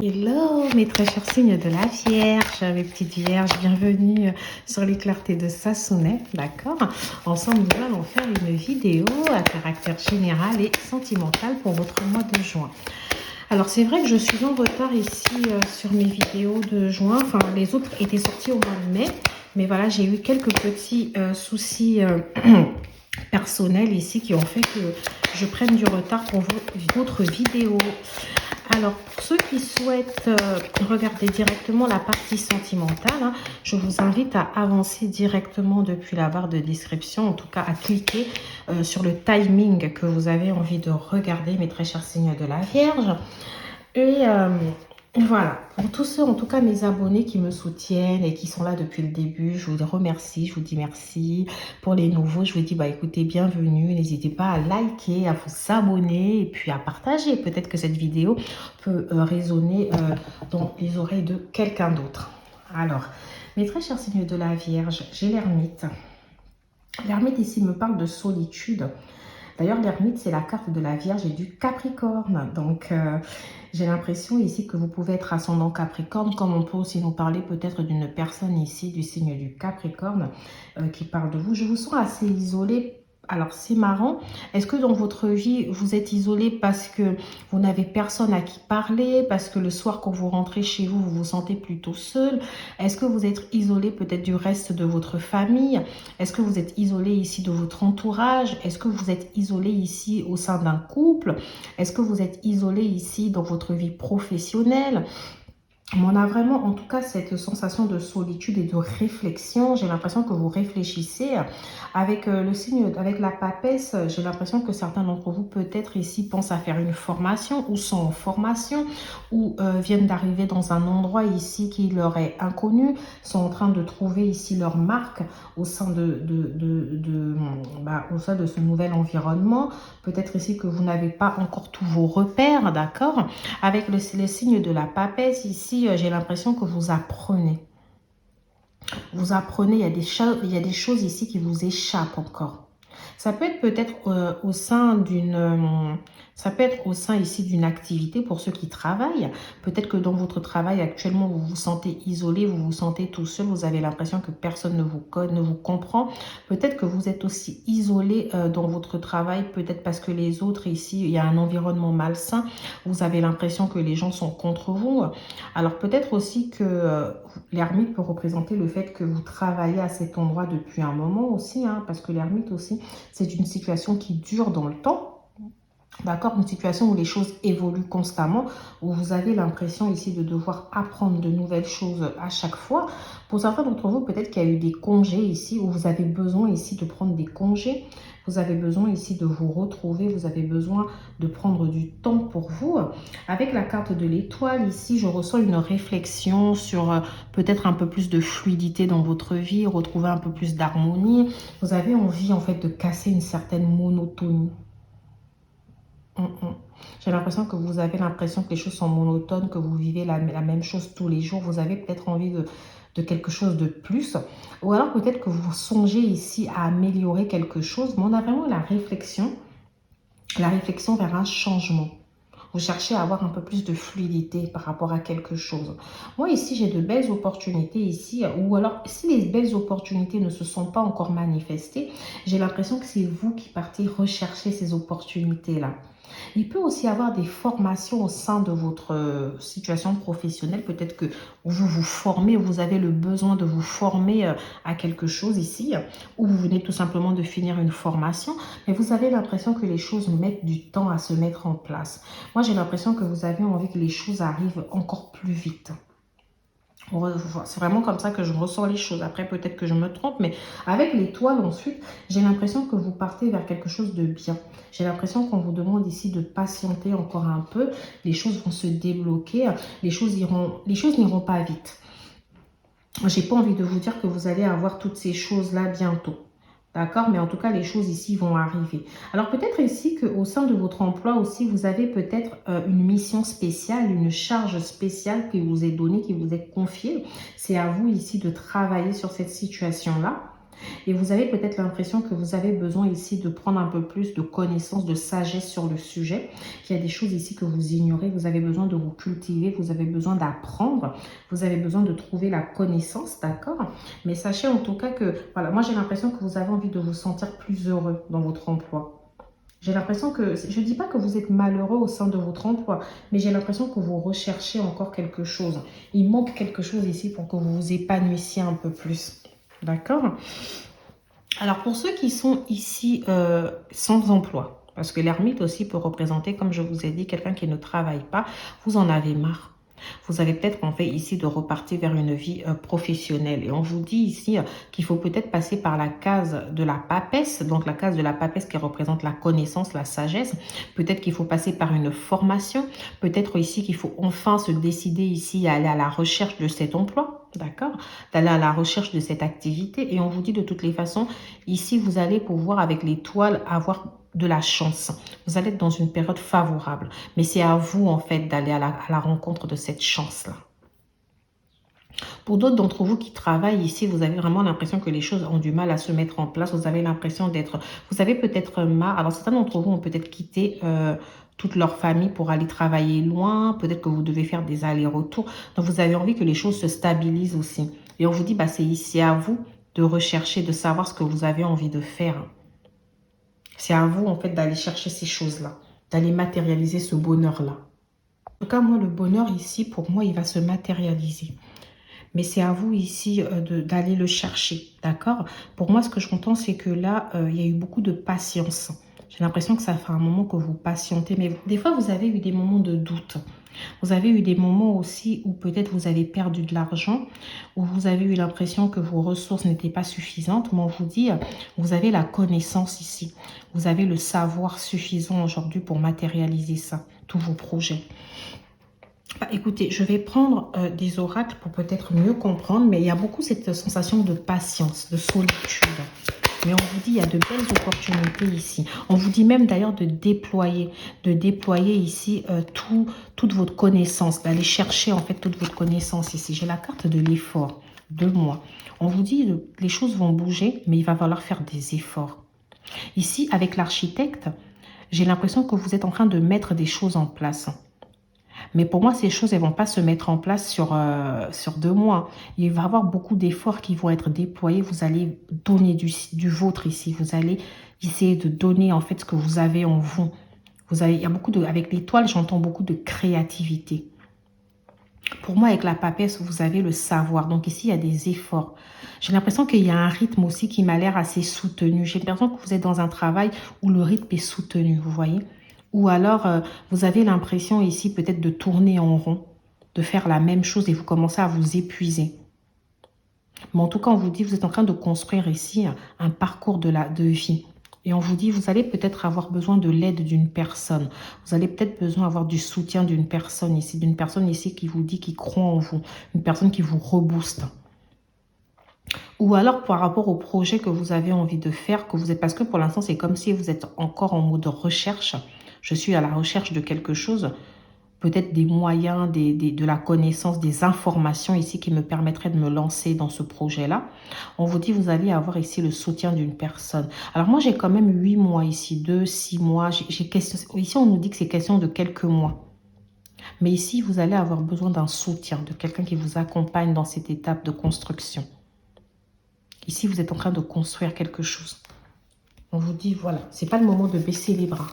Hello mes très chers signes de la Vierge, mes petites Vierges, bienvenue sur les clartés de Sassonet, d'accord? Ensemble, nous allons faire une vidéo à caractère général et sentimental pour votre mois de juin. Alors, c'est vrai que je suis en retard ici sur mes vidéos de juin, enfin, les autres étaient sorties au mois de mai, mais voilà, j'ai eu quelques petits soucis personnels ici qui ont fait que je prenne du retard pour votre vidéo. Alors, pour ceux qui souhaitent regarder directement la partie sentimentale, hein, je vous invite à avancer directement depuis la barre de description, en tout cas à cliquer sur le timing que vous avez envie de regarder, mes très chers signes de la Vierge. Et voilà, pour tous ceux, en tout cas mes abonnés qui me soutiennent et qui sont là depuis le début, je vous remercie, je vous dis merci. Pour les nouveaux, je vous dis bah écoutez, bienvenue, n'hésitez pas à liker, à vous abonner et puis à partager. Peut-être que cette vidéo peut résonner dans les oreilles de quelqu'un d'autre. Alors, mes très chers signes de la Vierge, j'ai l'ermite. L'ermite ici me parle de solitude. D'ailleurs, l'ermite, c'est la carte de la Vierge et du Capricorne. Donc, j'ai l'impression ici que vous pouvez être ascendant Capricorne, comme on peut aussi nous parler peut-être d'une personne ici du signe du Capricorne qui parle de vous. Je vous sens assez isolé. Alors, c'est marrant. Est-ce que dans votre vie, vous êtes isolé parce que vous n'avez personne à qui parler, parce que le soir, quand vous rentrez chez vous, vous vous sentez plutôt seul? Est-ce que vous êtes isolé peut-être du reste de votre famille? Est-ce que vous êtes isolé ici de votre entourage? Est-ce que vous êtes isolé ici au sein d'un couple? Est-ce que vous êtes isolé ici dans votre vie professionnelle? On a vraiment, en tout cas, cette sensation de solitude et de réflexion. J'ai l'impression que vous réfléchissez avec le signe, avec la papesse. J'ai l'impression que certains d'entre vous, peut-être ici, pensent à faire une formation ou sont en formation ou viennent d'arriver dans un endroit ici qui leur est inconnu, sont en train de trouver ici leur marque au sein au sein de ce nouvel environnement. Peut-être ici que vous n'avez pas encore tous vos repères, d'accord? Avec les signes de la papesse ici, j'ai l'impression que vous apprenez. Vous apprenez, il y a des choses ici qui vous échappent encore. Ça peut être peut-être au sein d'une... ça peut être au sein ici d'une activité pour ceux qui travaillent. Peut-être que dans votre travail actuellement, vous vous sentez isolé, vous vous sentez tout seul, vous avez l'impression que personne ne vous comprend. Peut-être que vous êtes aussi isolé dans votre travail, peut-être parce que les autres ici, il y a un environnement malsain. Vous avez l'impression que les gens sont contre vous. Alors peut-être aussi que l'ermite peut représenter le fait que vous travaillez à cet endroit depuis un moment aussi, hein, parce que l'ermite aussi, c'est une situation qui dure dans le temps. D'accord, une situation où les choses évoluent constamment, où vous avez l'impression ici de devoir apprendre de nouvelles choses à chaque fois. Pour certains d'entre vous, peut-être qu'il y a eu des congés ici, où vous avez besoin ici de prendre des congés. Vous avez besoin ici de vous retrouver, vous avez besoin de prendre du temps pour vous. Avec la carte de l'étoile, ici, je ressens une réflexion sur peut-être un peu plus de fluidité dans votre vie, retrouver un peu plus d'harmonie. Vous avez envie, en fait, de casser une certaine monotonie. J'ai l'impression que vous avez l'impression que les choses sont monotones, que vous vivez la même chose tous les jours. Vous avez peut-être envie de quelque chose de plus. Ou alors peut-être que vous songez ici à améliorer quelque chose. Mais on a vraiment la réflexion vers un changement. Vous cherchez à avoir un peu plus de fluidité par rapport à quelque chose. Moi, ici, j'ai de belles opportunités ici. Ou alors, si les belles opportunités ne se sont pas encore manifestées, j'ai l'impression que c'est vous qui partez rechercher ces opportunités-là. Il peut aussi y avoir des formations au sein de votre situation professionnelle. Peut-être que vous vous formez, vous avez le besoin de vous former à quelque chose ici, ou vous venez tout simplement de finir une formation, mais vous avez l'impression que les choses mettent du temps à se mettre en place. Moi, j'ai l'impression que vous avez envie que les choses arrivent encore plus vite. C'est vraiment comme ça que je ressens les choses. Après, peut-être que je me trompe, mais avec l'étoile ensuite, j'ai l'impression que vous partez vers quelque chose de bien. J'ai l'impression qu'on vous demande ici de patienter encore un peu. Les choses vont se débloquer. Les choses n'iront pas vite. J'ai pas envie de vous dire que vous allez avoir toutes ces choses-là bientôt. D'accord? Mais en tout cas, les choses ici vont arriver. Alors, peut-être ici qu'au sein de votre emploi aussi, vous avez peut-être une mission spéciale, une charge spéciale qui vous est donnée, qui vous est confiée. C'est à vous ici de travailler sur cette situation-là. Et vous avez peut-être l'impression que vous avez besoin ici de prendre un peu plus de connaissances, de sagesse sur le sujet. Il y a des choses ici que vous ignorez, vous avez besoin de vous cultiver, vous avez besoin d'apprendre, vous avez besoin de trouver la connaissance, d'accord? Mais sachez en tout cas que, voilà, moi j'ai l'impression que vous avez envie de vous sentir plus heureux dans votre emploi. J'ai l'impression que, je ne dis pas que vous êtes malheureux au sein de votre emploi, mais j'ai l'impression que vous recherchez encore quelque chose. Il manque quelque chose ici pour que vous vous épanouissiez un peu plus. D'accord? Alors, pour ceux qui sont ici sans emploi, parce que l'ermite aussi peut représenter, comme je vous ai dit, quelqu'un qui ne travaille pas, vous en avez marre. Vous avez peut-être envie ici de repartir vers une vie professionnelle. Et on vous dit ici qu'il faut peut-être passer par la case de la papesse. Donc la case de la papesse qui représente la connaissance, la sagesse. Peut-être qu'il faut passer par une formation. Peut-être ici qu'il faut enfin se décider ici à aller à la recherche de cet emploi. D'accord? D'aller à la recherche de cette activité. Et on vous dit de toutes les façons, ici vous allez pouvoir avec l'étoile avoir de la chance. Vous allez être dans une période favorable. Mais c'est à vous, en fait, d'aller à la rencontre de cette chance-là. Pour d'autres d'entre vous qui travaillent ici, vous avez vraiment l'impression que les choses ont du mal à se mettre en place. Vous avez l'impression d'être... Vous avez peut-être marre... Alors, certains d'entre vous ont peut-être quitté toute leur famille pour aller travailler loin. Peut-être que vous devez faire des allers-retours. Donc, vous avez envie que les choses se stabilisent aussi. Et on vous dit, bah, c'est ici à vous de rechercher, de savoir ce que vous avez envie de faire. C'est à vous, en fait, d'aller chercher ces choses-là, d'aller matérialiser ce bonheur-là. En tout cas, moi, le bonheur ici, pour moi, il va se matérialiser. Mais c'est à vous ici d'aller le chercher, d'accord? Pour moi, ce que je entends, c'est que là, il y a eu beaucoup de patience. J'ai l'impression que ça fait un moment que vous patientez. Mais des fois, vous avez eu des moments de doute. Vous avez eu des moments aussi où peut-être vous avez perdu de l'argent, où vous avez eu l'impression que vos ressources n'étaient pas suffisantes. Mais on vous dit, vous avez la connaissance ici. Vous avez le savoir suffisant aujourd'hui pour matérialiser ça, tous vos projets. Bah, écoutez, je vais prendre des oracles pour peut-être mieux comprendre, mais il y a beaucoup cette sensation de patience, de solitude. Mais on vous dit, il y a de belles opportunités ici. On vous dit même d'ailleurs de déployer ici toute votre connaissance, d'aller chercher en fait toute votre connaissance ici. J'ai la carte de l'effort, 2 mois. On vous dit, les choses vont bouger, mais il va falloir faire des efforts. Ici, avec l'architecte, j'ai l'impression que vous êtes en train de mettre des choses en place. Mais pour moi, ces choses, elles ne vont pas se mettre en place sur 2 mois. Il va y avoir beaucoup d'efforts qui vont être déployés. Vous allez donner du vôtre ici. Vous allez essayer de donner en fait ce que vous avez en vous. Il y a beaucoup avec l'étoile, j'entends beaucoup de créativité. Pour moi, avec la papesse, vous avez le savoir. Donc ici, il y a des efforts. J'ai l'impression qu'il y a un rythme aussi qui m'a l'air assez soutenu. J'ai l'impression que vous êtes dans un travail où le rythme est soutenu, vous voyez? Ou alors, vous avez l'impression ici peut-être de tourner en rond, de faire la même chose et vous commencez à vous épuiser. Mais en tout cas, on vous dit, vous êtes en train de construire ici un parcours de vie. Et on vous dit, vous allez peut-être avoir besoin de l'aide d'une personne. Vous allez peut-être besoin d'avoir du soutien d'une personne ici qui vous dit, qui croit en vous, une personne qui vous rebooste. Ou alors par rapport au projet que vous avez envie de faire, parce que pour l'instant, c'est comme si vous êtes encore en mode recherche. Je suis à la recherche de quelque chose, peut-être des moyens, de la connaissance, des informations ici qui me permettraient de me lancer dans ce projet-là. On vous dit, vous allez avoir ici le soutien d'une personne. Alors moi, j'ai quand même 8 mois ici, 2, 6 mois. Ici, on nous dit que c'est question de quelques mois. Mais ici, vous allez avoir besoin d'un soutien, de quelqu'un qui vous accompagne dans cette étape de construction. Ici, vous êtes en train de construire quelque chose. On vous dit, voilà, c'est pas le moment de baisser les bras.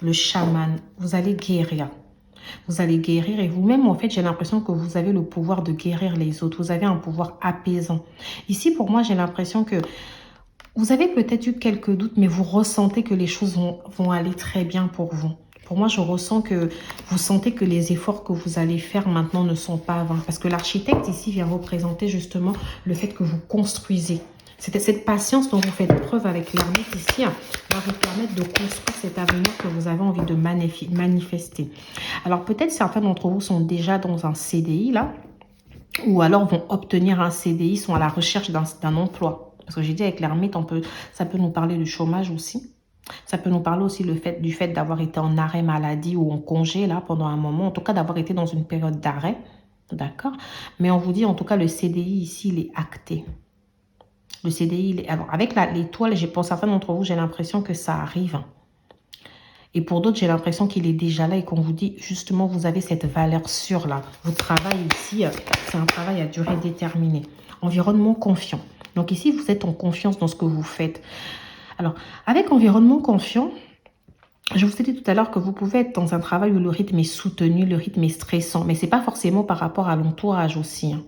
Le chaman, vous allez guérir. Vous allez guérir et vous-même, en fait, j'ai l'impression que vous avez le pouvoir de guérir les autres. Vous avez un pouvoir apaisant. Ici, pour moi, j'ai l'impression que vous avez peut-être eu quelques doutes, mais vous ressentez que les choses vont aller très bien pour vous. Pour moi, je ressens que vous sentez que les efforts que vous allez faire maintenant ne sont pas vains. Parce que l'architecte ici vient représenter justement le fait que vous construisez. Cette patience dont vous faites preuve avec l'ermite ici va vous permettre de construire cet avenir que vous avez envie de manifester. Alors peut-être certains d'entre vous sont déjà dans un CDI là, ou alors vont obtenir un CDI, sont à la recherche d'un emploi. Parce que j'ai dit avec l'ermite, ça peut nous parler du chômage aussi. Ça peut nous parler aussi du fait d'avoir été en arrêt maladie ou en congé là pendant un moment, en tout cas d'avoir été dans une période d'arrêt. D'accord? Mais on vous dit, en tout cas, le CDI ici, il est acté. Le CDI, il est... Alors, avec l'étoile, pour certains d'entre vous, j'ai l'impression que ça arrive. Et pour d'autres, j'ai l'impression qu'il est déjà là et qu'on vous dit, justement, vous avez cette valeur sûre là. Votre travail ici, c'est un travail à durée déterminée. Environnement confiant. Donc ici, vous êtes en confiance dans ce que vous faites. Alors, avec environnement confiant, je vous ai dit tout à l'heure que vous pouvez être dans un travail où le rythme est soutenu, le rythme est stressant. Mais ce n'est pas forcément par rapport à l'entourage aussi. Hein.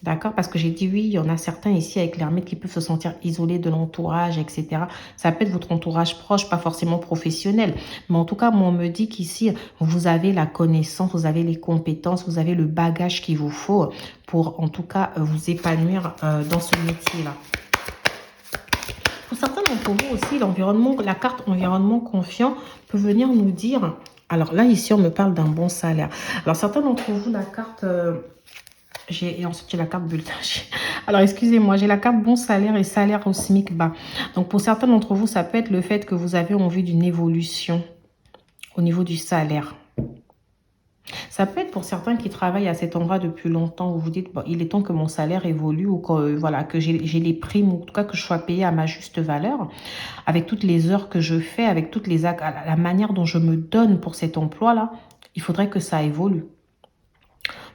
D'accord? Parce que j'ai dit oui, il y en a certains ici avec l'hermite qui peuvent se sentir isolés de l'entourage, etc. Ça peut être votre entourage proche, pas forcément professionnel. Mais en tout cas, moi, on me dit qu'ici, vous avez la connaissance, vous avez les compétences, vous avez le bagage qu'il vous faut pour, en tout cas, vous épanouir dans ce métier-là. Pour certains d'entre vous aussi, l'environnement, la carte environnement confiant peut venir nous dire... Alors là, ici, on me parle d'un bon salaire. Alors, certains d'entre vous, la carte... et ensuite, j'ai la carte bulletin. Alors, excusez-moi, j'ai la carte bon salaire et salaire au SMIC bas. Donc, pour certains d'entre vous, ça peut être le fait que vous avez envie d'une évolution au niveau du salaire. Ça peut être pour certains qui travaillent à cet endroit depuis longtemps, où vous dites, bon, il est temps que mon salaire évolue ou que, voilà, que j'ai les primes, ou en tout cas que je sois payée à ma juste valeur, avec toutes les heures que je fais, avec toutes la manière dont je me donne pour cet emploi-là, il faudrait que ça évolue.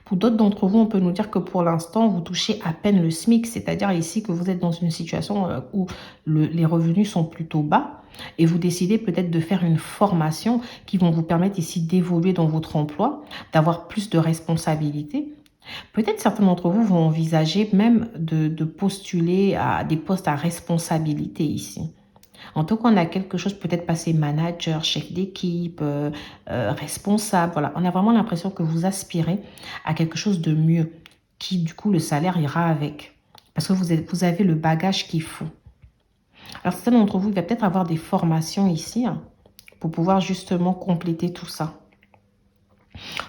Pour d'autres d'entre vous, on peut nous dire que pour l'instant, vous touchez à peine le SMIC, c'est-à-dire ici que vous êtes dans une situation où les revenus sont plutôt bas et vous décidez peut-être de faire une formation qui vont vous permettre ici d'évoluer dans votre emploi, d'avoir plus de responsabilités. Peut-être certains d'entre vous vont envisager même de postuler à des postes à responsabilité ici. En tout cas, on a quelque chose, peut-être passer manager, chef d'équipe, responsable. Voilà, on a vraiment l'impression que vous aspirez à quelque chose de mieux, qui du coup, le salaire ira avec. Parce que vous avez le bagage qu'il faut. Alors, certains d'entre vous, il va peut-être avoir des formations ici hein, pour pouvoir justement compléter tout ça.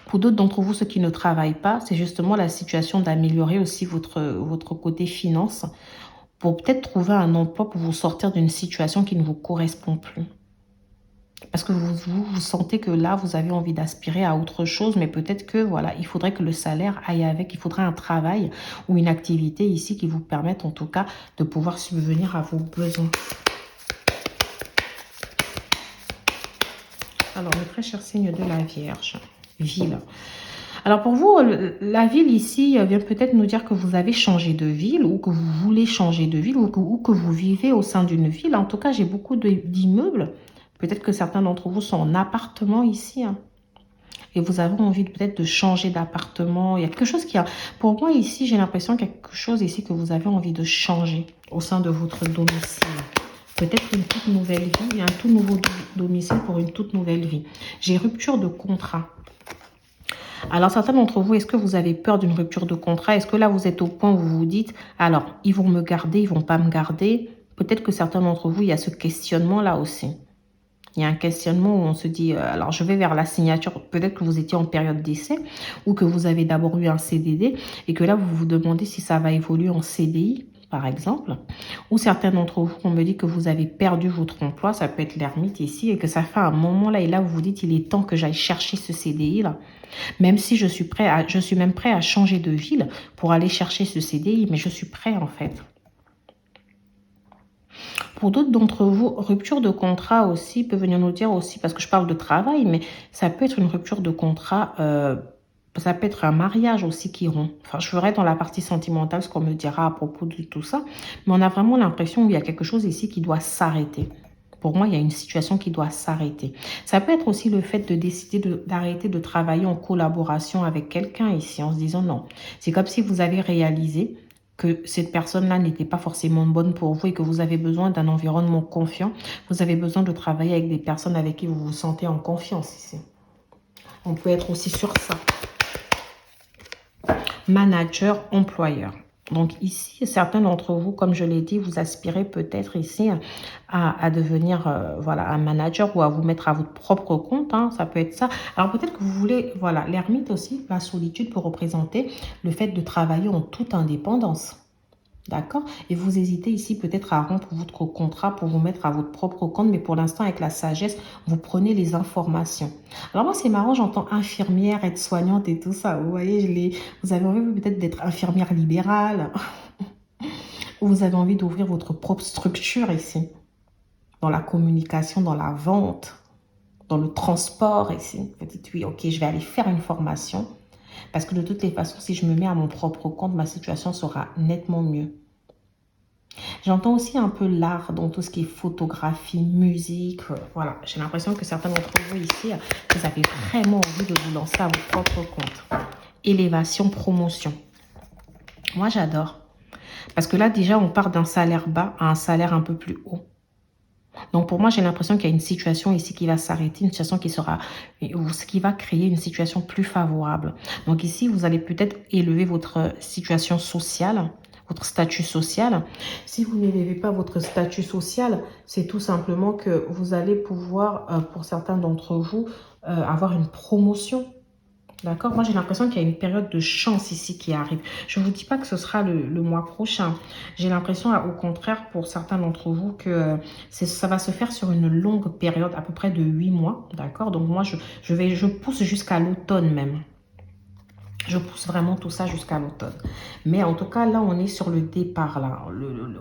Pour d'autres d'entre vous, ceux qui ne travaillent pas, c'est justement la situation d'améliorer aussi votre côté finance pour peut-être trouver un emploi pour vous sortir d'une situation qui ne vous correspond plus. Parce que vous sentez que là, vous avez envie d'aspirer à autre chose, mais peut-être que voilà, il faudrait que le salaire aille avec, il faudrait un travail ou une activité ici qui vous permette en tout cas de pouvoir subvenir à vos besoins. Alors, le très cher signe de la Vierge, ville. Alors pour vous, la ville ici vient peut-être nous dire que vous avez changé de ville ou que vous voulez changer de ville ou que vous vivez au sein d'une ville. En tout cas, j'ai beaucoup d'immeubles. Peut-être que certains d'entre vous sont en appartement ici. Hein, et vous avez envie peut-être de changer d'appartement. Il y a quelque chose qui a... Pour moi ici, j'ai l'impression qu'il y a quelque chose ici que vous avez envie de changer au sein de votre domicile. Peut-être une toute nouvelle vie, un tout nouveau domicile pour une toute nouvelle vie. J'ai rupture de contrat. Alors, certains d'entre vous, est-ce que vous avez peur d'une rupture de contrat? Est-ce que là, vous êtes au point où vous vous dites, alors, ils vont me garder, ils vont pas me garder? Peut-être que certains d'entre vous, il y a ce questionnement-là aussi. Il y a un questionnement où on se dit, alors je vais vers la signature, peut-être que vous étiez en période d'essai ou que vous avez d'abord eu un CDD et que là, vous vous demandez si ça va évoluer en CDI, par exemple. Ou certains d'entre vous, on me dit que vous avez perdu votre emploi, ça peut être l'ermite ici, et que ça fait un moment là, et là, vous vous dites, il est temps que j'aille chercher ce CDI-là. Même si je suis même prêt à changer de ville pour aller chercher ce CDI, mais je suis prêt en fait. Pour d'autres d'entre vous, rupture de contrat aussi peut venir nous dire aussi, parce que je parle de travail, mais ça peut être une rupture de contrat, ça peut être un mariage aussi qui rompt. Enfin, je ferai dans la partie sentimentale ce qu'on me dira à propos de tout ça, mais on a vraiment l'impression qu'il y a quelque chose ici qui doit s'arrêter. Pour moi, il y a une situation qui doit s'arrêter. Ça peut être aussi le fait de décider d'arrêter de travailler en collaboration avec quelqu'un ici, en se disant non. C'est comme si vous avez réalisé que cette personne-là n'était pas forcément bonne pour vous et que vous avez besoin d'un environnement confiant. Vous avez besoin de travailler avec des personnes avec qui vous vous sentez en confiance ici. On peut être aussi sur ça. Manager, employeur. Donc ici, certains d'entre vous, comme je l'ai dit, vous aspirez peut-être ici à devenir voilà, un manager ou à vous mettre à votre propre compte. Hein, ça peut être ça. Alors peut-être que vous voulez, voilà, l'ermite aussi, la solitude peut représenter le fait de travailler en toute indépendance. D'accord? Et vous hésitez ici peut-être à rompre votre contrat pour vous mettre à votre propre compte, mais pour l'instant, avec la sagesse, vous prenez les informations. Alors moi, c'est marrant, j'entends infirmière, aide-soignante et tout ça. Vous voyez, vous avez envie peut-être d'être infirmière libérale, ou vous avez envie d'ouvrir votre propre structure ici, dans la communication, dans la vente, dans le transport ici. Vous dites, oui, ok, je vais aller faire une formation, parce que de toutes les façons, si je me mets à mon propre compte, ma situation sera nettement mieux. J'entends aussi un peu l'art dans tout ce qui est photographie, musique. Voilà, j'ai l'impression que certains d'entre vous ici, vous avez vraiment envie de vous lancer à votre propre compte. Élévation, promotion. Moi, j'adore. Parce que là, déjà, on part d'un salaire bas à un salaire un peu plus haut. Donc, pour moi, j'ai l'impression qu'il y a une situation ici qui va s'arrêter, une situation qui va créer une situation plus favorable. Donc, ici, vous allez peut-être élever votre situation sociale, votre statut social. Si vous n'élevez pas votre statut social, c'est tout simplement que vous allez pouvoir, pour certains d'entre vous, avoir une promotion. D'accord? Moi, j'ai l'impression qu'il y a une période de chance ici qui arrive. Je ne vous dis pas que ce sera le mois prochain. J'ai l'impression, au contraire, pour certains d'entre vous, que ça va se faire sur une longue période, à peu près de 8 mois. D'accord? Donc, moi, je pousse jusqu'à l'automne même. Je pousse vraiment tout ça jusqu'à l'automne. Mais en tout cas, là, on est sur le départ. Là.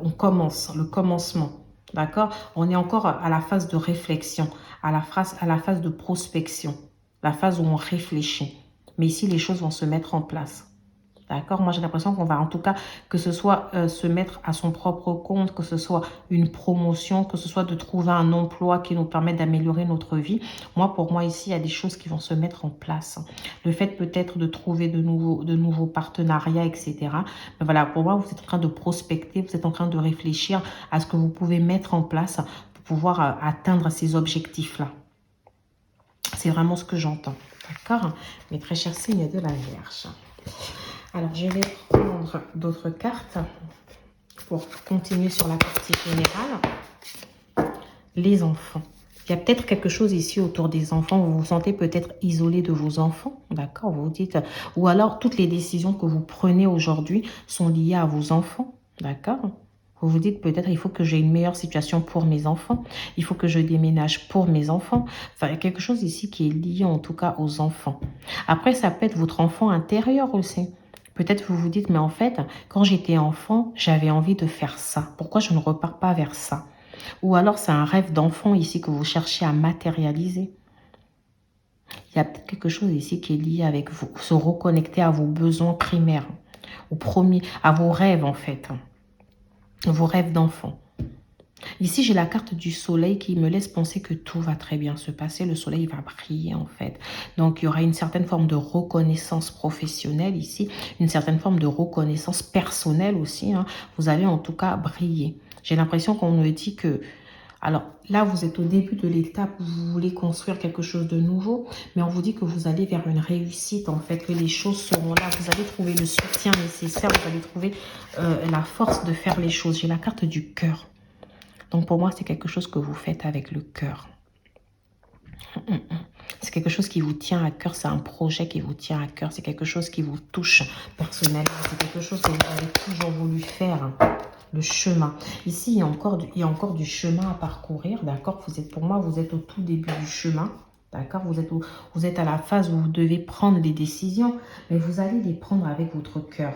On commence, le commencement. D'accord? On est encore à la phase de réflexion, à la phase de prospection, la phase où on réfléchit. Mais ici, les choses vont se mettre en place. D'accord? Moi, j'ai l'impression qu'on va, en tout cas, que ce soit se mettre à son propre compte, que ce soit une promotion, que ce soit de trouver un emploi qui nous permette d'améliorer notre vie. Moi, pour moi, ici, il y a des choses qui vont se mettre en place. Le fait peut-être de trouver de nouveaux partenariats, etc. Mais voilà, pour moi, vous êtes en train de prospecter, vous êtes en train de réfléchir à ce que vous pouvez mettre en place pour pouvoir atteindre ces objectifs-là. C'est vraiment ce que j'entends. D'accord? Mes très chers signes de la Vierge. Alors, je vais prendre d'autres cartes pour continuer sur la partie générale. Les enfants. Il y a peut-être quelque chose ici autour des enfants. Vous vous sentez peut-être isolé de vos enfants. D'accord? Vous vous dites... Ou alors, toutes les décisions que vous prenez aujourd'hui sont liées à vos enfants. D'accord? Vous vous dites peut-être il faut que j'ai une meilleure situation pour mes enfants. Il faut que je déménage pour mes enfants. Enfin, il y a quelque chose ici qui est lié en tout cas aux enfants. Après, ça peut être votre enfant intérieur aussi. Peut-être vous vous dites, mais en fait, quand j'étais enfant, j'avais envie de faire ça. Pourquoi je ne repars pas vers ça? Ou alors, c'est un rêve d'enfant ici que vous cherchez à matérialiser. Il y a peut-être quelque chose ici qui est lié avec vous, se reconnecter à vos besoins primaires, à vos rêves en fait, vos rêves d'enfant. Ici, j'ai la carte du soleil qui me laisse penser que tout va très bien se passer. Le soleil va briller en fait. Donc, il y aura une certaine forme de reconnaissance professionnelle ici, une certaine forme de reconnaissance personnelle aussi. Hein. Vous allez en tout cas briller. J'ai l'impression qu'on me dit que... Alors là, vous êtes au début de l'étape où vous voulez construire quelque chose de nouveau, mais on vous dit que vous allez vers une réussite en fait, que les choses seront là. Vous allez trouver le soutien nécessaire, vous allez trouver la force de faire les choses. J'ai la carte du cœur. Donc pour moi, c'est quelque chose que vous faites avec le cœur. C'est quelque chose qui vous tient à cœur, c'est un projet qui vous tient à cœur, c'est quelque chose qui vous touche personnellement, c'est quelque chose que vous avez toujours voulu faire, le chemin. Ici, il y a encore du chemin à parcourir, d'accord? Pour moi, vous êtes au tout début du chemin, d'accord? Vous êtes à la phase où vous devez prendre des décisions, mais vous allez les prendre avec votre cœur.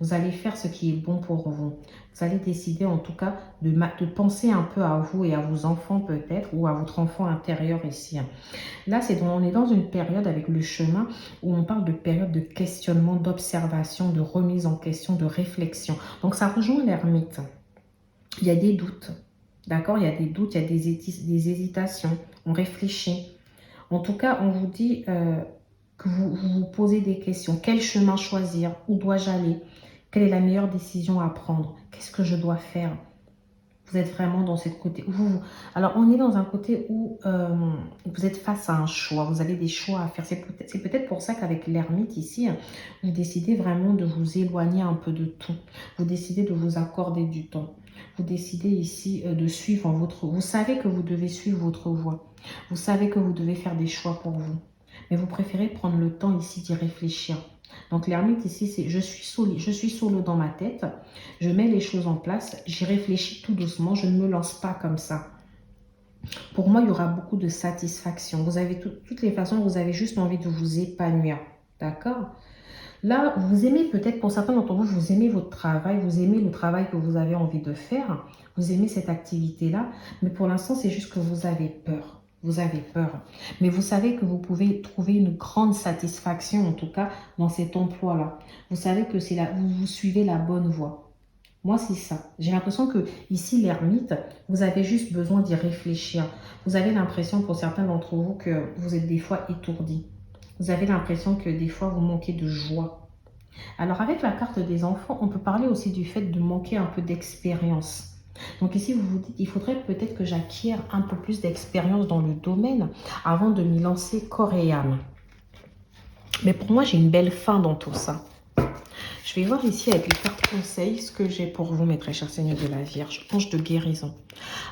Vous allez faire ce qui est bon pour vous. Vous allez décider en tout cas de penser un peu à vous et à vos enfants peut-être, ou à votre enfant intérieur ici. Là, on est dans une période avec le chemin où on parle de période de questionnement, d'observation, de remise en question, de réflexion. Donc, ça rejoint l'ermite. Il y a des doutes, d'accord? Il y a des doutes, il y a des hésitations. On réfléchit. En tout cas, on vous dit que vous vous posez des questions. Quel chemin choisir? Où dois-je aller? Quelle est la meilleure décision à prendre? Qu'est-ce que je dois faire? Vous êtes vraiment dans cette côté. Alors, on est dans un côté où vous êtes face à un choix. Vous avez des choix à faire. C'est peut-être pour ça qu'avec l'ermite ici, vous décidez vraiment de vous éloigner un peu de tout. Vous décidez de vous accorder du temps. Vous décidez ici de suivre votre... Vous savez que vous devez suivre votre voie. Vous savez que vous devez faire des choix pour vous. Mais vous préférez prendre le temps ici d'y réfléchir. Donc l'ermite ici, c'est je suis solo dans ma tête, je mets les choses en place, j'y réfléchis tout doucement, je ne me lance pas comme ça. Pour moi, il y aura beaucoup de satisfaction. Vous avez toutes les façons, vous avez juste envie de vous épanouir. D'accord? Là, vous aimez peut-être, pour certains d'entre vous, vous aimez votre travail, vous aimez le travail que vous avez envie de faire, vous aimez cette activité-là, mais pour l'instant, c'est juste que vous avez peur. Vous avez peur. Mais vous savez que vous pouvez trouver une grande satisfaction, en tout cas, dans cet emploi-là. Vous savez que vous suivez la bonne voie. Moi, c'est ça. J'ai l'impression que ici, l'ermite, vous avez juste besoin d'y réfléchir. Vous avez l'impression, pour certains d'entre vous, que vous êtes des fois étourdi. Vous avez l'impression que des fois, vous manquez de joie. Alors, avec la carte des enfants, on peut parler aussi du fait de manquer un peu d'expérience. Donc ici, vous vous dites, il faudrait peut-être que j'acquière un peu plus d'expérience dans le domaine avant de m'y lancer corps et âme. Mais pour moi, j'ai une belle fin dans tout ça. Je vais voir ici avec les cartes conseils ce que j'ai pour vous, mes très chers seigneurs de la Vierge. Ange de guérison.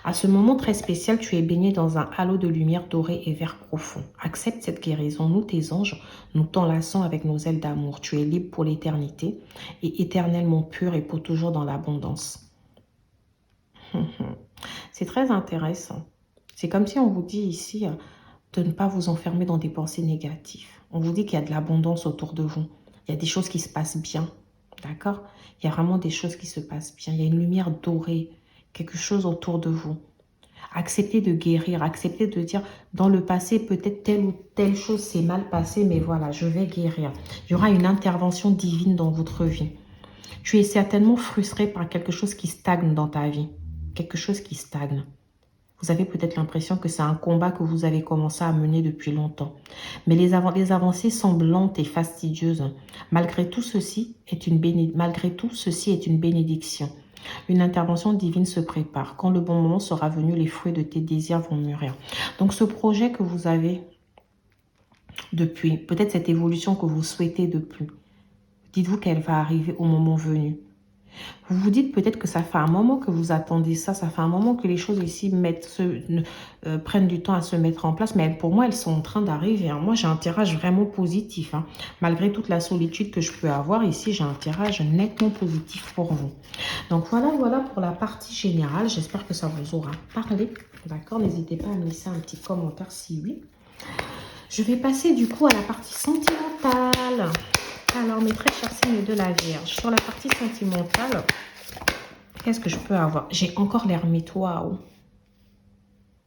À ce moment très spécial, tu es baigné dans un halo de lumière dorée et vert profond. Accepte cette guérison. Nous, tes anges, nous t'enlaçons avec nos ailes d'amour. Tu es libre pour l'éternité et éternellement pur et pour toujours dans l'abondance. C'est très intéressant. C'est comme si on vous dit ici de ne pas vous enfermer dans des pensées négatives. On vous dit qu'il y a de l'abondance autour de vous. Il y a des choses qui se passent bien. D'accord? Il y a vraiment des choses qui se passent bien. Il y a une lumière dorée, quelque chose autour de vous. Acceptez de guérir, acceptez de dire, dans le passé, peut-être telle ou telle chose s'est mal passée, mais voilà, je vais guérir. Il y aura une intervention divine dans votre vie. Tu es certainement frustré par quelque chose qui stagne dans ta vie. Quelque chose qui stagne. Vous avez peut-être l'impression que c'est un combat que vous avez commencé à mener depuis longtemps. Mais les avancées semblent lentes et fastidieuses. Malgré tout, ceci est une bénédiction. Une intervention divine se prépare. Quand le bon moment sera venu, les fruits de tes désirs vont mûrir. Donc ce projet que vous avez depuis, peut-être cette évolution que vous souhaitez depuis, dites-vous qu'elle va arriver au moment venu. Vous vous dites peut-être que ça fait un moment que vous attendez ça, ça fait un moment que les choses ici prennent du temps à se mettre en place, mais pour moi, elles sont en train d'arriver. Hein. Moi, j'ai un tirage vraiment positif. Hein. Malgré toute la solitude que je peux avoir, ici, j'ai un tirage nettement positif pour vous. Donc voilà pour la partie générale. J'espère que ça vous aura parlé. D'accord? N'hésitez pas à me laisser un petit commentaire si oui. Je vais passer du coup à la partie sentimentale. Alors, mes très chers signes de la Vierge, sur la partie sentimentale, qu'est-ce que je peux avoir? J'ai encore l'ermite, waouh!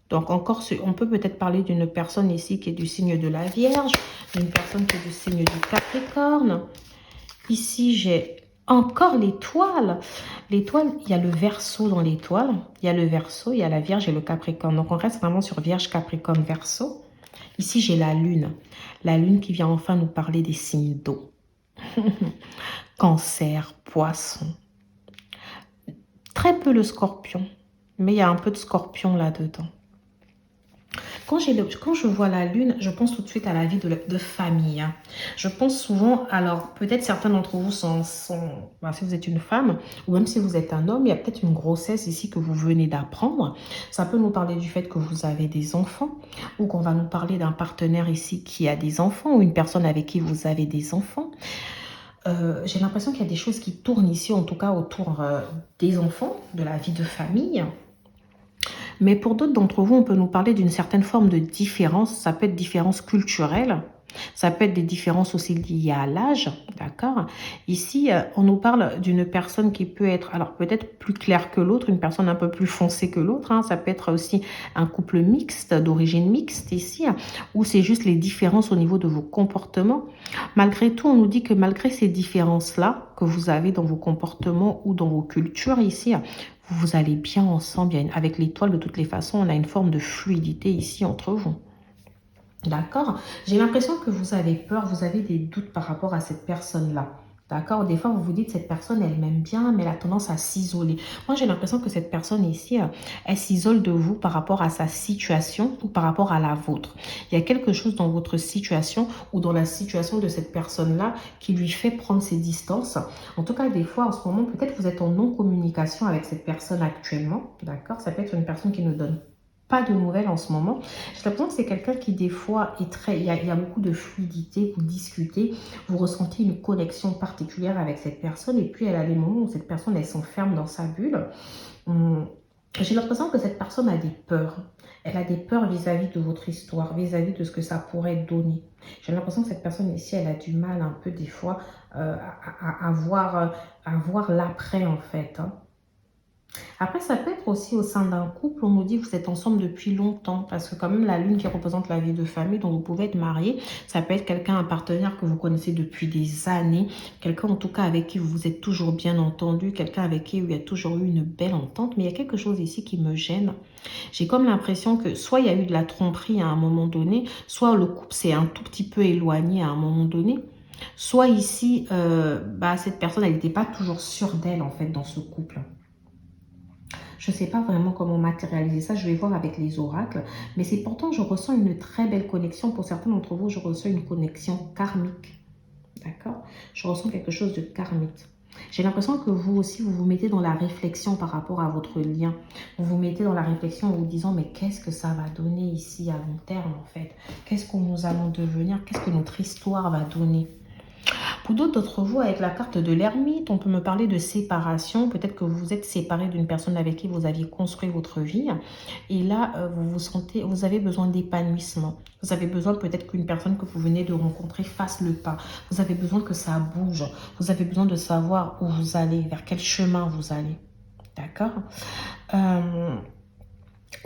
Donc, on peut peut-être parler d'une personne ici qui est du signe de la Vierge, d'une personne qui est du signe du Capricorne. Ici, j'ai encore l'étoile. L'étoile, il y a le Verseau dans l'étoile. Il y a le Verseau, il y a la Vierge et le Capricorne. Donc, on reste vraiment sur Vierge, Capricorne, Verseau. Ici, j'ai la Lune. La Lune qui vient enfin nous parler des signes d'eau. Cancer, poisson. Très peu le scorpion, mais il y a un peu de scorpion là-dedans. Quand je vois la lune, je pense tout de suite à la vie de famille. Hein. Je pense souvent, alors peut-être certains d'entre vous si vous êtes une femme, ou même si vous êtes un homme, il y a peut-être une grossesse ici que vous venez d'apprendre. Ça peut nous parler du fait que vous avez des enfants, ou qu'on va nous parler d'un partenaire ici qui a des enfants, ou une personne avec qui vous avez des enfants. J'ai l'impression qu'il y a des choses qui tournent ici, en tout cas autour des enfants, de la vie de famille. Mais pour d'autres d'entre vous, on peut nous parler d'une certaine forme de différence. Ça peut être différence culturelle. Ça peut être des différences aussi liées à l'âge, d'accord? Ici, on nous parle d'une personne qui peut être, alors peut-être plus claire que l'autre, une personne un peu plus foncée que l'autre. Hein. Ça peut être aussi un couple mixte, d'origine mixte ici, où c'est juste les différences au niveau de vos comportements. Malgré tout, on nous dit que malgré ces différences-là que vous avez dans vos comportements ou dans vos cultures ici, vous allez bien ensemble. Avec l'étoile, de toutes les façons, on a une forme de fluidité ici entre vous. D'accord? J'ai l'impression que vous avez peur, vous avez des doutes par rapport à cette personne-là. D'accord? Des fois, vous vous dites, cette personne, elle m'aime bien, mais elle a tendance à s'isoler. Moi, j'ai l'impression que cette personne ici, elle s'isole de vous par rapport à sa situation ou par rapport à la vôtre. Il y a quelque chose dans votre situation ou dans la situation de cette personne-là qui lui fait prendre ses distances. En tout cas, des fois, en ce moment, peut-être vous êtes en non-communication avec cette personne actuellement. D'accord? Ça peut être une personne qui ne donne pas de nouvelles en ce moment. J'ai l'impression que c'est quelqu'un qui des fois est très... Il y a beaucoup de fluidité, vous discutez, vous ressentez une connexion particulière avec cette personne et puis elle a des moments où cette personne elle s'enferme dans sa bulle. J'ai l'impression que cette personne a des peurs. Elle a des peurs vis-à-vis de votre histoire, vis-à-vis de ce que ça pourrait donner. J'ai l'impression que cette personne ici, elle a du mal un peu des fois à voir l'après en fait. Hein. Après, ça peut être aussi au sein d'un couple, on nous dit que vous êtes ensemble depuis longtemps, parce que quand même la lune qui représente la vie de famille, donc vous pouvez être marié, ça peut être quelqu'un, un partenaire que vous connaissez depuis des années, quelqu'un en tout cas avec qui vous vous êtes toujours bien entendu, quelqu'un avec qui il y a toujours eu une belle entente, mais il y a quelque chose ici qui me gêne. J'ai comme l'impression que soit il y a eu de la tromperie à un moment donné, soit le couple s'est un tout petit peu éloigné à un moment donné, soit ici, cette personne, elle n'était pas toujours sûre d'elle en fait dans ce couple. Je ne sais pas vraiment comment matérialiser ça, je vais voir avec les oracles. Mais c'est pourtant, je ressens une très belle connexion. Pour certains d'entre vous, je ressens une connexion karmique. D'accord? Je ressens quelque chose de karmique. J'ai l'impression que vous aussi, vous vous mettez dans la réflexion par rapport à votre lien. Vous vous mettez dans la réflexion en vous disant, mais qu'est-ce que ça va donner ici à long terme en fait? Qu'est-ce que nous allons devenir? Qu'est-ce que notre histoire va donner? Pour d'autres d'entre vous, avec la carte de l'ermite, on peut me parler de séparation. Peut-être que vous vous êtes séparé d'une personne avec qui vous aviez construit votre vie. Et là, vous avez besoin d'épanouissement. Vous avez besoin peut-être qu'une personne que vous venez de rencontrer fasse le pas. Vous avez besoin que ça bouge. Vous avez besoin de savoir où vous allez, vers quel chemin vous allez. D'accord?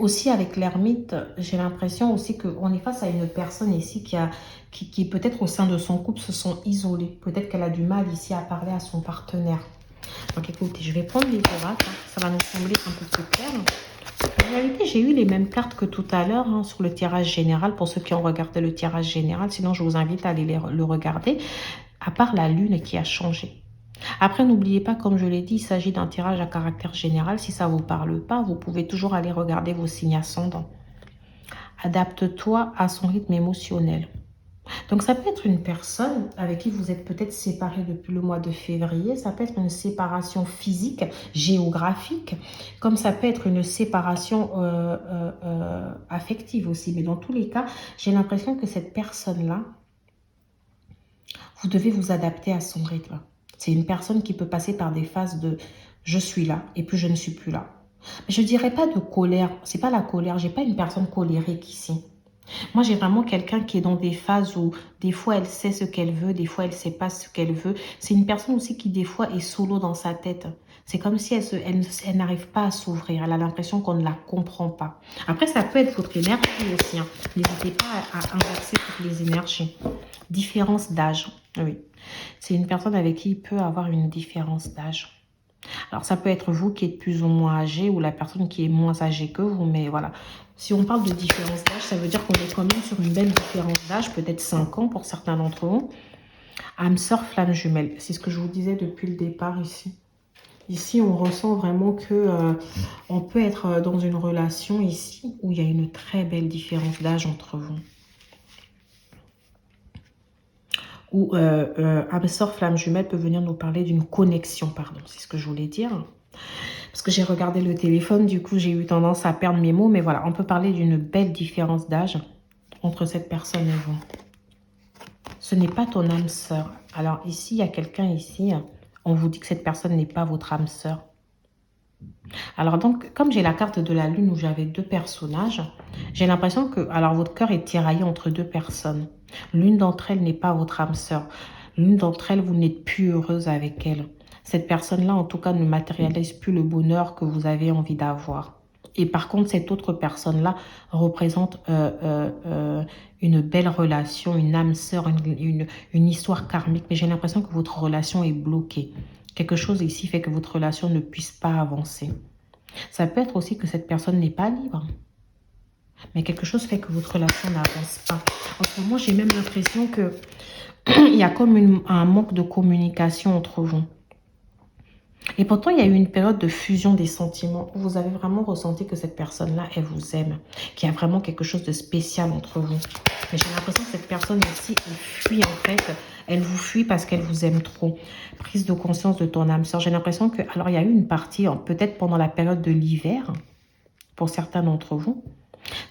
Aussi avec l'ermite, j'ai l'impression aussi qu'on est face à une personne ici qui peut-être au sein de son couple se sent isolée. Peut-être qu'elle a du mal ici à parler à son partenaire. Donc écoutez, je vais prendre les oracles, hein, ça va nous sembler un peu plus clair. En réalité, j'ai eu les mêmes cartes que tout à l'heure hein, sur le tirage général, pour ceux qui ont regardé le tirage général. Sinon, je vous invite à aller le regarder, à part la lune qui a changé. Après, n'oubliez pas, comme je l'ai dit, il s'agit d'un tirage à caractère général. Si ça ne vous parle pas, vous pouvez toujours aller regarder vos signes ascendants. Adapte-toi à son rythme émotionnel. Donc, ça peut être une personne avec qui vous êtes peut-être séparé depuis le mois de février. Ça peut être une séparation physique, géographique, comme ça peut être une séparation affective aussi. Mais dans tous les cas, j'ai l'impression que cette personne-là, vous devez vous adapter à son rythme. C'est une personne qui peut passer par des phases de « je suis là » et puis « je ne suis plus là ». Mais je ne dirais pas de colère. C'est pas la colère. J'ai pas une personne colérique ici. Moi, j'ai vraiment quelqu'un qui est dans des phases où des fois, elle sait ce qu'elle veut, des fois, elle ne sait pas ce qu'elle veut. C'est une personne aussi qui, des fois, est solo dans sa tête. C'est comme si elle n'arrive pas à s'ouvrir. Elle a l'impression qu'on ne la comprend pas. Après, ça peut être votre énergie aussi. Hein. N'hésitez pas à inverser toutes les énergies. Différence d'âge. Oui. C'est une personne avec qui il peut avoir une différence d'âge. Alors, ça peut être vous qui êtes plus ou moins âgé ou la personne qui est moins âgée que vous, mais voilà. Si on parle de différence d'âge, ça veut dire qu'on est quand même sur une belle différence d'âge, peut-être 5 ans pour certains d'entre vous. Âme sœur, flamme jumelle. C'est ce que je vous disais depuis le départ ici. Ici, on ressent vraiment que on peut être dans une relation ici où il y a une très belle différence d'âge entre vous. Ou âme sœur, flamme jumelle peut venir nous parler d'une connexion, pardon, c'est ce que je voulais dire. Parce que j'ai regardé le téléphone, du coup j'ai eu tendance à perdre mes mots, mais voilà, on peut parler d'une belle différence d'âge entre cette personne et vous. Ce n'est pas ton âme sœur. Alors ici, il y a quelqu'un ici, on vous dit que cette personne n'est pas votre âme sœur. Alors donc, comme j'ai la carte de la lune où j'avais 2 personnages, j'ai l'impression que, alors votre cœur est tiraillé entre 2 personnes. L'une d'entre elles n'est pas votre âme sœur. L'une d'entre elles, vous n'êtes plus heureuse avec elle. Cette personne-là, en tout cas, ne matérialise plus le bonheur que vous avez envie d'avoir. Et par contre, cette autre personne-là représente une belle relation, une âme sœur, une histoire karmique. Mais j'ai l'impression que votre relation est bloquée. Quelque chose ici fait que votre relation ne puisse pas avancer. Ça peut être aussi que cette personne n'est pas libre. Mais quelque chose fait que votre relation n'avance pas. En ce moment, j'ai même l'impression que il y a comme un manque de communication entre vous. Et pourtant, il y a eu une période de fusion des sentiments où vous avez vraiment ressenti que cette personne-là, elle vous aime, qu'il y a vraiment quelque chose de spécial entre vous. Mais j'ai l'impression que cette personne ici, elle fuit en fait. Elle vous fuit parce qu'elle vous aime trop. Prise de conscience de ton âme sœur. J'ai l'impression que, alors il y a eu une partie, peut-être pendant la période de l'hiver, pour certains d'entre vous,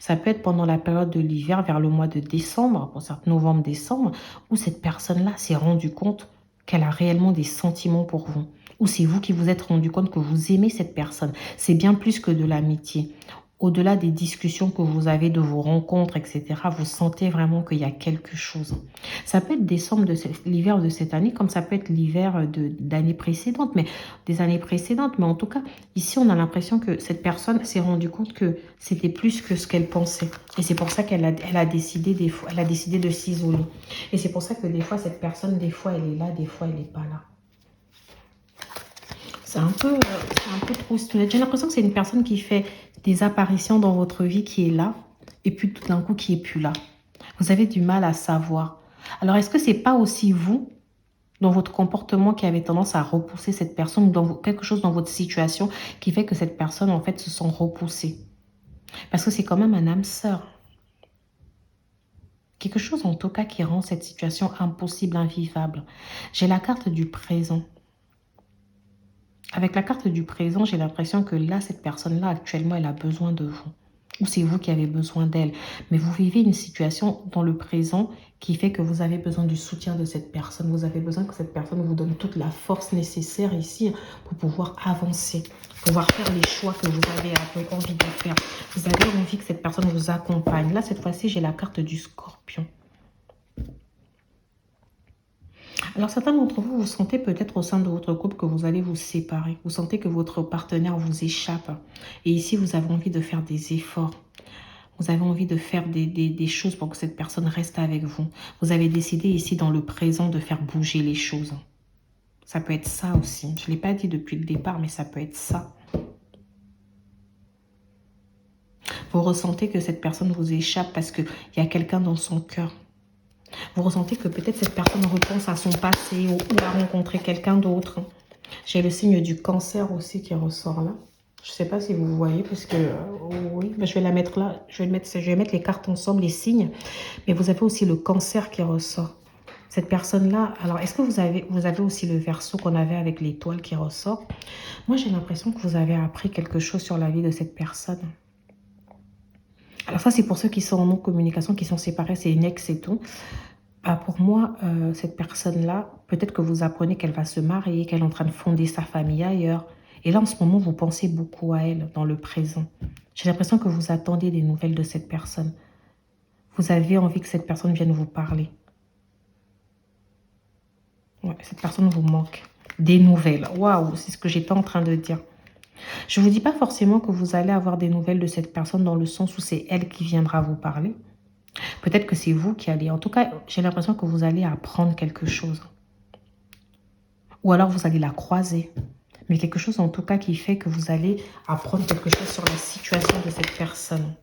Ça peut être pendant la période de l'hiver, vers le mois de décembre, pour certains novembre-décembre, où cette personne-là s'est rendue compte qu'elle a réellement des sentiments pour vous. Ou c'est vous qui vous êtes rendu compte que vous aimez cette personne. C'est bien plus que de l'amitié. Au-delà des discussions que vous avez, de vos rencontres, etc., vous sentez vraiment qu'il y a quelque chose. Ça peut être décembre de l'hiver de cette année, comme ça peut être l'hiver d'années précédentes, mais des années précédentes. Mais en tout cas, ici, on a l'impression que cette personne s'est rendue compte que c'était plus que ce qu'elle pensait. Et c'est pour ça qu'elle a décidé de s'isoler. Et c'est pour ça que des fois, cette personne, des fois, elle est là, des fois, elle n'est pas là. C'est un peu trop stimulé. J'ai l'impression que c'est une personne qui fait des apparitions dans votre vie, qui est là, et puis tout d'un coup, qui est plus là. Vous avez du mal à savoir. Alors, est-ce que c'est pas aussi vous, dans votre comportement, qui avez tendance à repousser cette personne, ou dans quelque chose dans votre situation qui fait que cette personne, en fait, se sent repoussée? Parce que c'est quand même un âme sœur. Quelque chose, en tout cas, qui rend cette situation impossible, invivable. J'ai la carte du présent. Avec la carte du présent, j'ai l'impression que là, cette personne-là, actuellement, elle a besoin de vous. Ou c'est vous qui avez besoin d'elle. Mais vous vivez une situation dans le présent qui fait que vous avez besoin du soutien de cette personne. Vous avez besoin que cette personne vous donne toute la force nécessaire ici pour pouvoir avancer, pouvoir faire les choix que vous avez envie de faire. Vous avez envie que cette personne vous accompagne. Là, cette fois-ci, j'ai la carte du Scorpion. Alors, certains d'entre vous, vous sentez peut-être au sein de votre couple que vous allez vous séparer. Vous sentez que votre partenaire vous échappe. Et ici, vous avez envie de faire des efforts. Vous avez envie de faire des choses pour que cette personne reste avec vous. Vous avez décidé ici, dans le présent, de faire bouger les choses. Ça peut être ça aussi. Je ne l'ai pas dit depuis le départ, mais ça peut être ça. Vous ressentez que cette personne vous échappe parce qu'il y a quelqu'un dans son cœur. Vous ressentez que peut-être cette personne repense à son passé ou a rencontré quelqu'un d'autre. J'ai le signe du Cancer aussi qui ressort là. Je ne sais pas si vous voyez parce que oui, je vais la mettre là. Je vais mettre les cartes ensemble, les signes. Mais vous avez aussi le Cancer qui ressort. Cette personne-là, alors est-ce que vous avez aussi le Verseau qu'on avait avec l'étoile qui ressort? Moi, j'ai l'impression que vous avez appris quelque chose sur la vie de cette personne. Alors ça, c'est pour ceux qui sont en non-communication, qui sont séparés, c'est une ex et tout. Pour moi, cette personne-là, peut-être que vous apprenez qu'elle va se marier, qu'elle est en train de fonder sa famille ailleurs. Et là, en ce moment, vous pensez beaucoup à elle dans le présent. J'ai l'impression que vous attendez des nouvelles de cette personne. Vous avez envie que cette personne vienne vous parler. Ouais, cette personne vous manque. Des nouvelles. Waouh, c'est ce que j'étais en train de dire. Je ne vous dis pas forcément que vous allez avoir des nouvelles de cette personne dans le sens où c'est elle qui viendra vous parler. Peut-être que c'est vous qui allez... En tout cas, j'ai l'impression que vous allez apprendre quelque chose. Ou alors vous allez la croiser. Mais quelque chose en tout cas qui fait que vous allez apprendre quelque chose sur la situation de cette personne.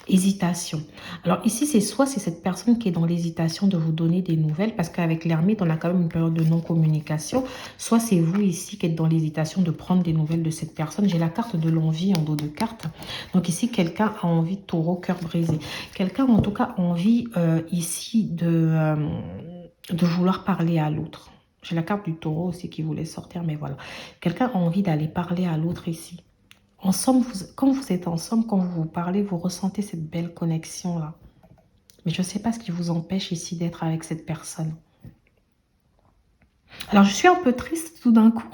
Hésitation. Alors ici, c'est cette personne qui est dans l'hésitation de vous donner des nouvelles, parce qu'avec l'ermite, on a quand même une période de non-communication. Soit c'est vous ici qui êtes dans l'hésitation de prendre des nouvelles de cette personne. J'ai la carte de l'envie en dos de carte. Donc ici, quelqu'un a envie de taureau, cœur brisé. Quelqu'un en tout cas a envie ici de vouloir parler à l'autre. J'ai la carte du taureau aussi qui voulait sortir, mais voilà. Quelqu'un a envie d'aller parler à l'autre ici. Ensemble, quand vous êtes ensemble, quand vous vous parlez, vous ressentez cette belle connexion-là. Mais je ne sais pas ce qui vous empêche ici d'être avec cette personne. Alors, je suis un peu triste tout d'un coup.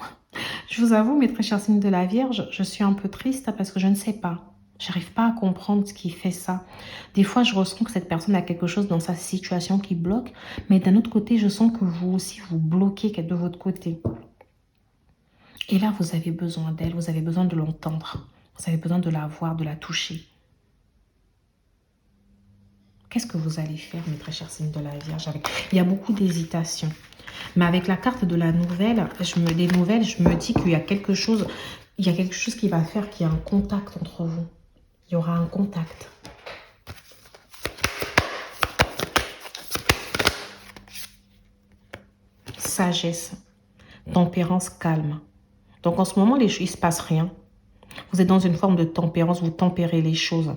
Je vous avoue, mes très chers signes de la Vierge, je suis un peu triste parce que je ne sais pas. J'arrive pas à comprendre ce qui fait ça. Des fois, je ressens que cette personne a quelque chose dans sa situation qui bloque. Mais d'un autre côté, je sens que vous aussi, vous bloquez de votre côté. Et là, vous avez besoin d'elle, vous avez besoin de l'entendre. Vous avez besoin de la voir, de la toucher. Qu'est-ce que vous allez faire, mes très chers signes de la Vierge? Il y a beaucoup d'hésitation. Mais avec la carte de la nouvelle, des nouvelles, je me dis qu'il y a quelque chose, qui va faire qu'il y a un contact entre vous. Il y aura un contact. Sagesse, tempérance, calme. Donc en ce moment, il ne se passe rien. Vous êtes dans une forme de tempérance, vous tempérez les choses.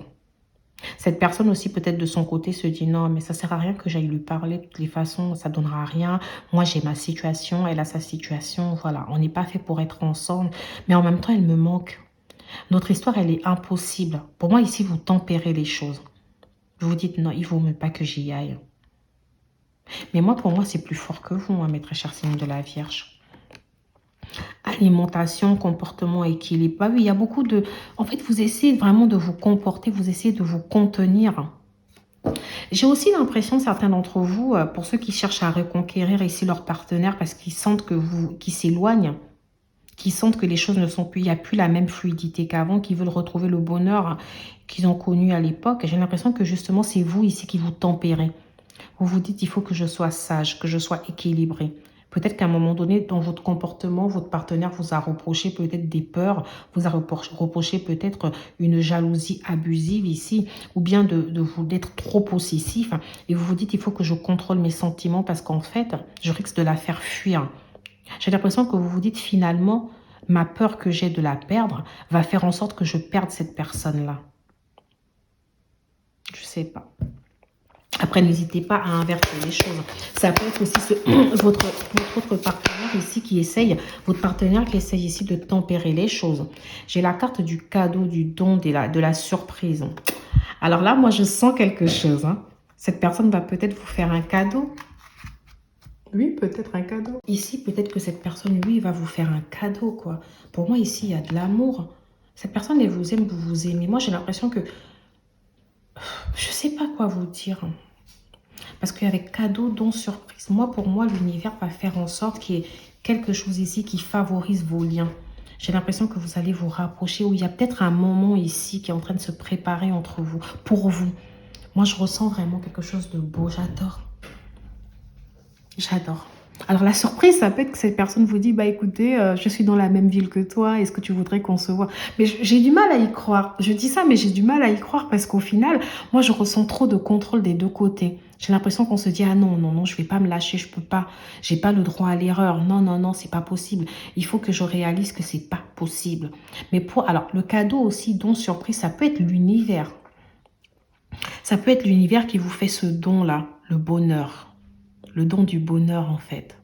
Cette personne aussi peut-être de son côté se dit non mais ça sert à rien que j'aille lui parler, de toutes les façons ça donnera rien. Moi j'ai ma situation, elle a sa situation, voilà. On n'est pas fait pour être ensemble mais en même temps elle me manque. Notre histoire, elle est impossible. Pour moi, ici, vous tempérez les choses. Vous vous dites, non, il ne vaut même pas que j'y aille. Mais moi, pour moi, c'est plus fort que vous, hein, mes très chers signes de la Vierge. Alimentation, comportement, équilibre. Bah oui, il y a beaucoup de... En fait, vous essayez vraiment de vous comporter, vous essayez de vous contenir. J'ai aussi l'impression, certains d'entre vous, pour ceux qui cherchent à reconquérir ici leur partenaire parce qu'ils sentent que vous, qu'ils s'éloignent, qui sentent que les choses ne sont plus, il n'y a plus la même fluidité qu'avant, qui veulent retrouver le bonheur qu'ils ont connu à l'époque. J'ai l'impression que justement, c'est vous ici qui vous tempérez. Vous vous dites, il faut que je sois sage, que je sois équilibré. Peut-être qu'à un moment donné, dans votre comportement, votre partenaire vous a reproché peut-être des peurs, vous a reproché peut-être une jalousie abusive ici, ou bien d'être trop possessif. Et vous vous dites, il faut que je contrôle mes sentiments parce qu'en fait, je risque de la faire fuir. J'ai l'impression que vous vous dites finalement, ma peur que j'ai de la perdre va faire en sorte que je perde cette personne-là. Je ne sais pas. Après, n'hésitez pas à inverser les choses. Ça peut être aussi votre autre partenaire ici qui essaye, votre partenaire qui essaye ici de tempérer les choses. J'ai la carte du cadeau, du don, de la surprise. Alors là, moi, je sens quelque chose. Hein. Cette personne va peut-être vous faire un cadeau. Oui, peut-être un cadeau. Ici, peut-être que cette personne, lui, va vous faire un cadeau, quoi. Pour moi, ici, il y a de l'amour. Cette personne, elle vous aime, vous vous aimez. Moi, j'ai l'impression que... Je ne sais pas quoi vous dire. Parce qu'avec cadeau, don, surprise, moi, pour moi, l'univers va faire en sorte qu'il y ait quelque chose ici qui favorise vos liens. J'ai l'impression que vous allez vous rapprocher, ou il y a peut-être un moment ici qui est en train de se préparer entre vous, pour vous. Moi, je ressens vraiment quelque chose de beau. J'adore. J'adore. Alors, la surprise, ça peut être que cette personne vous dit, bah écoutez, je suis dans la même ville que toi, est-ce que tu voudrais qu'on se voit? Mais j'ai du mal à y croire. Je dis ça, mais j'ai du mal à y croire parce qu'au final, moi, je ressens trop de contrôle des deux côtés. J'ai l'impression qu'on se dit, ah non, non, non, je vais pas me lâcher, je peux pas. J'ai pas le droit à l'erreur. Non, non, non, c'est pas possible. Il faut que je réalise que c'est pas possible. Mais alors, le cadeau aussi, don, surprise, ça peut être l'univers. Ça peut être l'univers qui vous fait ce don-là, le bonheur. Le don du bonheur, en fait.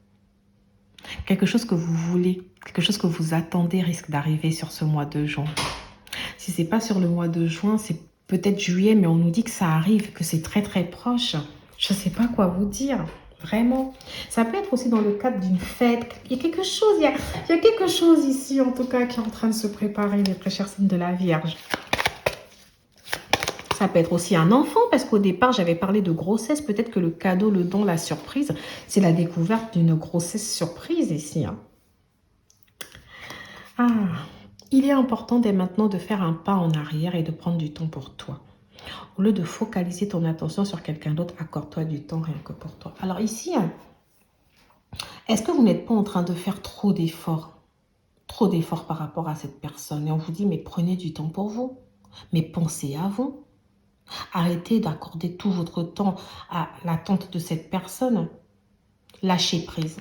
Quelque chose que vous voulez, quelque chose que vous attendez risque d'arriver sur ce mois de juin. Si ce n'est pas sur le mois de juin, c'est peut-être juillet, mais on nous dit que ça arrive, que c'est très très proche. Je ne sais pas quoi vous dire, vraiment. Ça peut être aussi dans le cadre d'une fête. Il y a quelque chose, il y a quelque chose ici, en tout cas, qui est en train de se préparer, les très chers signes de la Vierge. Ça peut être aussi un enfant, parce qu'au départ, j'avais parlé de grossesse. Peut-être que le cadeau, le don, la surprise, c'est la découverte d'une grossesse surprise ici. Hein. Ah, il est important dès maintenant de faire un pas en arrière et de prendre du temps pour toi. Au lieu de focaliser ton attention sur quelqu'un d'autre, accorde-toi du temps rien que pour toi. Alors ici, est-ce que vous n'êtes pas en train de faire trop d'efforts? Trop d'efforts par rapport à cette personne. Et on vous dit, mais prenez du temps pour vous. Mais pensez à vous. Arrêtez d'accorder tout votre temps à l'attente de cette personne. Lâchez prise.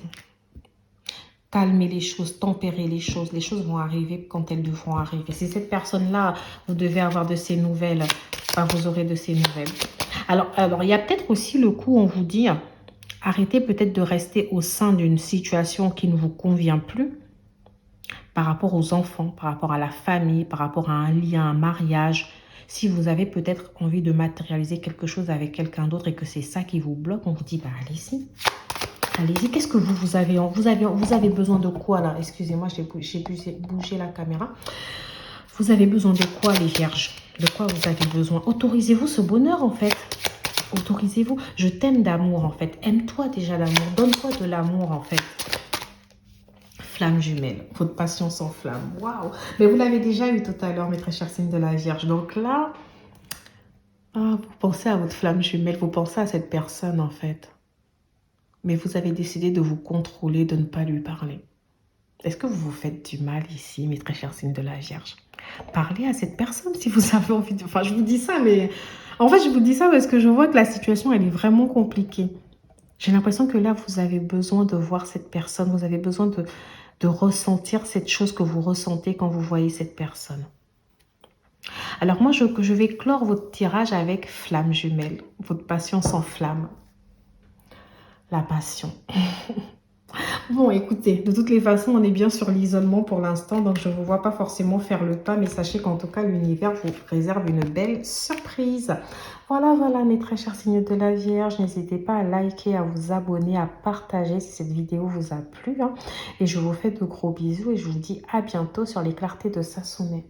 Calmez les choses, tempérez les choses. Les choses vont arriver quand elles devront arriver. Si cette personne-là, vous devez avoir de ses nouvelles, enfin, vous aurez de ses nouvelles. Alors il y a peut-être aussi le coup, on vous dit, arrêtez peut-être de rester au sein d'une situation qui ne vous convient plus par rapport aux enfants, par rapport à la famille, par rapport à un lien, un mariage. Si vous avez peut-être envie de matérialiser quelque chose avec quelqu'un d'autre et que c'est ça qui vous bloque, on vous dit, bah allez-y. Allez-y, qu'est-ce que vous avez besoin de quoi là? Excusez-moi, j'ai bougé la caméra. Vous avez besoin de quoi les vierges? De quoi vous avez besoin? Autorisez-vous ce bonheur en fait. Autorisez-vous. Je t'aime d'amour en fait. Aime-toi déjà d'amour. Donne-toi de l'amour en fait. Flamme jumelle. Votre passion sans flamme. Waouh! Mais vous l'avez déjà eu tout à l'heure, mes très chers signes de la Vierge. Donc là, vous pensez à votre flamme jumelle. Vous pensez à cette personne en fait. Mais vous avez décidé de vous contrôler, de ne pas lui parler. Est-ce que vous vous faites du mal ici, mes très chers signes de la Vierge? Parlez à cette personne si vous avez envie de... Enfin, je vous dis ça, mais... En fait, je vous dis ça parce que je vois que la situation, elle est vraiment compliquée. J'ai l'impression que là, vous avez besoin de voir cette personne. Vous avez besoin de ressentir cette chose que vous ressentez quand vous voyez cette personne. Alors moi, je vais clore votre tirage avec flamme jumelle. Votre passion sans flamme. La passion. Bon, écoutez, de toutes les façons, on est bien sur l'isolement pour l'instant, donc je ne vous vois pas forcément faire le pas, mais sachez qu'en tout cas, l'univers vous réserve une belle surprise. Voilà, voilà, mes très chers signes de la Vierge, n'hésitez pas à liker, à vous abonner, à partager si cette vidéo vous a plu, hein. Et je vous fais de gros bisous et je vous dis à bientôt sur les clartés de Sassonet.